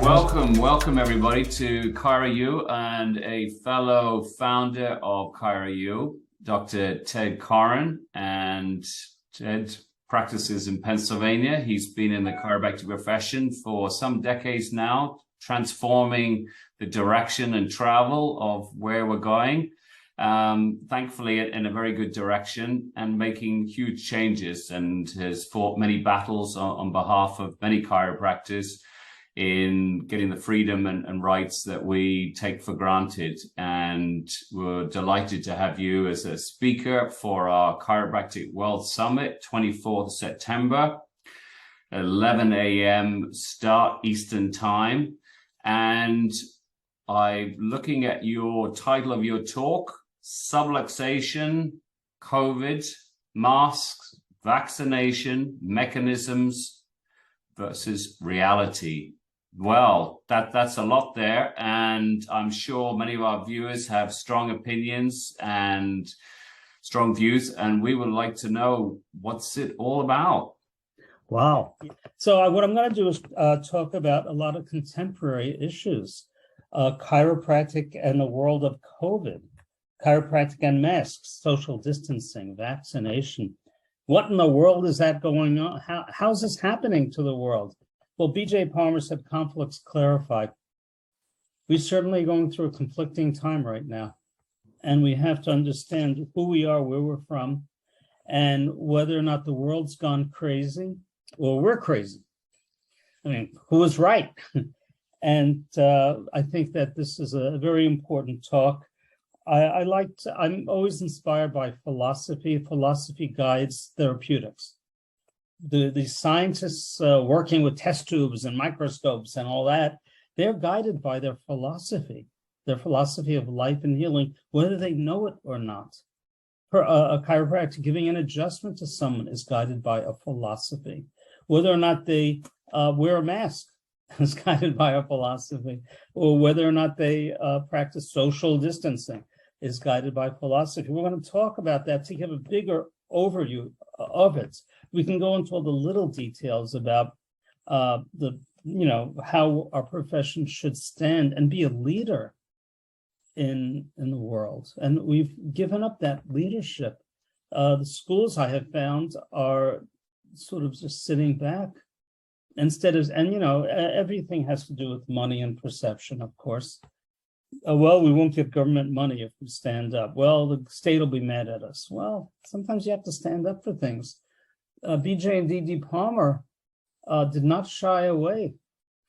Welcome everybody to ChiroU and a fellow founder of ChiroU, Dr. Ted Koren. And Ted practices in Pennsylvania. He's been in the chiropractic profession for some decades now, transforming the direction and travel of where we're going. Thankfully in a very good direction and making huge changes, and has fought many battles on behalf of many chiropractors in getting the freedom and rights that we take for granted. And we're delighted to have you as a speaker for our Chiropractic World Summit, 24th September, 11 a.m. start Eastern Time. And I'm looking at your title of your talk, Subluxation, COVID, Masks, Vaccination, Mechanisms versus Reality. Well, that's a lot there, and I'm sure many of our viewers have strong opinions and strong views, and we would like to know, what's it all about? Wow. So what I'm going to do is talk about a lot of contemporary issues, chiropractic and the world of COVID, chiropractic and masks, social distancing, vaccination. What in the world is that going on? How's this happening to the world? Well, B.J. Palmer said conflicts clarified. We're certainly going through a conflicting time right now, and we have to understand who we are, where we're from, and whether or not the world's gone crazy or we're crazy. I mean, who is right? And I think that this is a very important talk. I'm always inspired by philosophy. Philosophy guides therapeutics. The scientists working with test tubes and microscopes and all that, they're guided by their philosophy of life and healing, whether they know it or not. A chiropractor giving an adjustment to someone is guided by a philosophy. Whether or not they wear a mask is guided by a philosophy, or whether or not they practice social distancing is guided by philosophy. We're going to talk about that to give a bigger overview of it. We can go into all the little details about how our profession should stand and be a leader in the world. And we've given up that leadership. The schools, I have found, are sort of just sitting back instead of, everything has to do with money and perception, of course. Well, we won't get government money if we stand up. Well, the state will be mad at us. Well, sometimes you have to stand up for things. BJ and D.D. Palmer did not shy away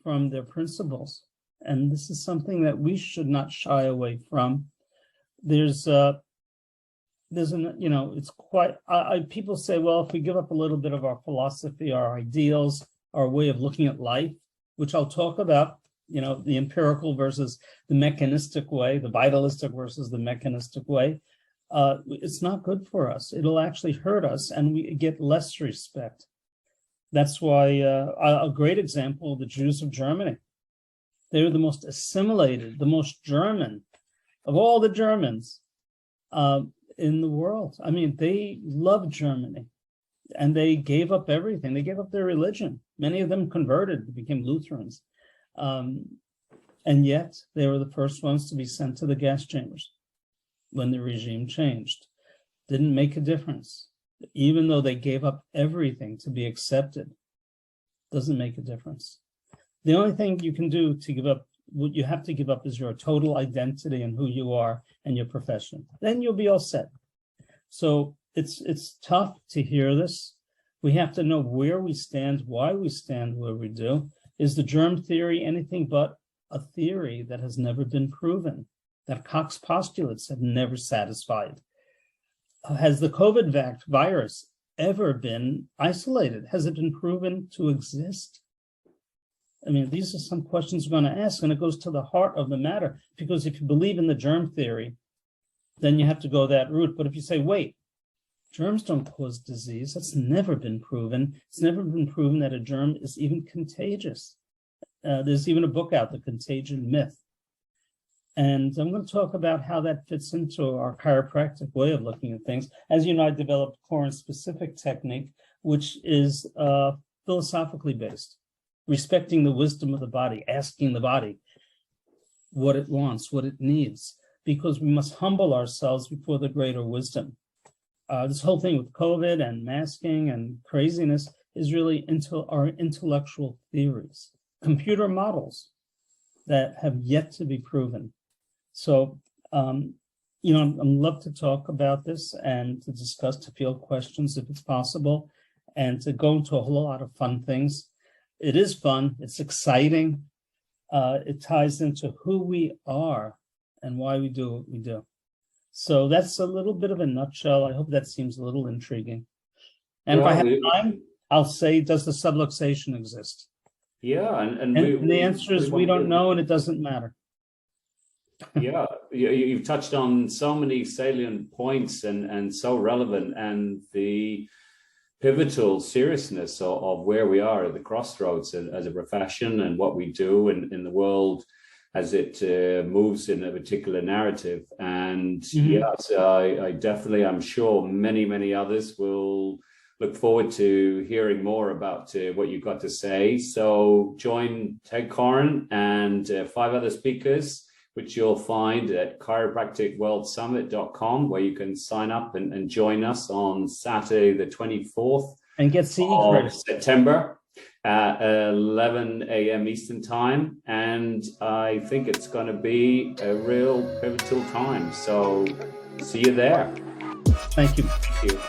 from their principles. And this is something that we should not shy away from. It's quite, people say, well, if we give up a little bit of our philosophy, our ideals, our way of looking at life, which I'll talk about, the empirical versus the mechanistic way, the vitalistic versus the mechanistic way, it's not good for us. It'll actually hurt us, and we get less respect. That's why a great example, the Jews of Germany. They were the most assimilated, the most German of all the Germans in the world. I mean, they loved Germany, and they gave up everything. They gave up their religion. Many of them converted, became Lutherans. And yet they were the first ones to be sent to the gas chambers when the regime changed. Didn't make a difference. Even though they gave up everything to be accepted, doesn't make a difference. The only thing you can do to give up, what you have to give up, is your total identity and who you are and your profession. Then you'll be all set. So it's tough to hear this. We have to know where we stand, why we stand where we do. Is the germ theory anything but a theory that has never been proven, that Koch's postulates have never satisfied? Has the COVID virus ever been isolated? Has it been proven to exist? I mean, these are some questions we're going to ask, and it goes to the heart of the matter, because if you believe in the germ theory, then you have to go that route. But if you say, wait, germs don't cause disease, that's never been proven. It's never been proven that a germ is even contagious. There's even a book out, The Contagion Myth. And I'm going to talk about how that fits into our chiropractic way of looking at things. As you know, I developed Koren specific technique, which is philosophically based. respecting the wisdom of the body, asking the body what it wants, what it needs, because we must humble ourselves before the greater wisdom. This whole thing with COVID and masking and craziness is really into our intellectual theories, computer models that have yet to be proven. So, you know, I'd love to talk about this and to discuss, to field questions if it's possible, and to go into a whole lot of fun things. It is fun. It's exciting. It ties into who we are and why we do what we do. So that's a little bit of a nutshell. I hope that seems a little intriguing. And well, if I have time, I'll say, does the subluxation exist? Yeah, and the answer is we don't know, and it doesn't matter. Yeah, you've touched on so many salient points and so relevant, and the pivotal seriousness of where we are at the crossroads as a profession and what we do in the world as it moves in a particular narrative. And yes, I definitely, I'm sure many others will look forward to hearing more about what you've got to say. So join Ted Koren and 5 other speakers, which you'll find at chiropracticworldsummit.com, where you can sign up and join us on Saturday, the 24th and get CE of September at 11 a.m. Eastern time. And I think it's going to be a real pivotal time. So see you there. Thank you. Thank you.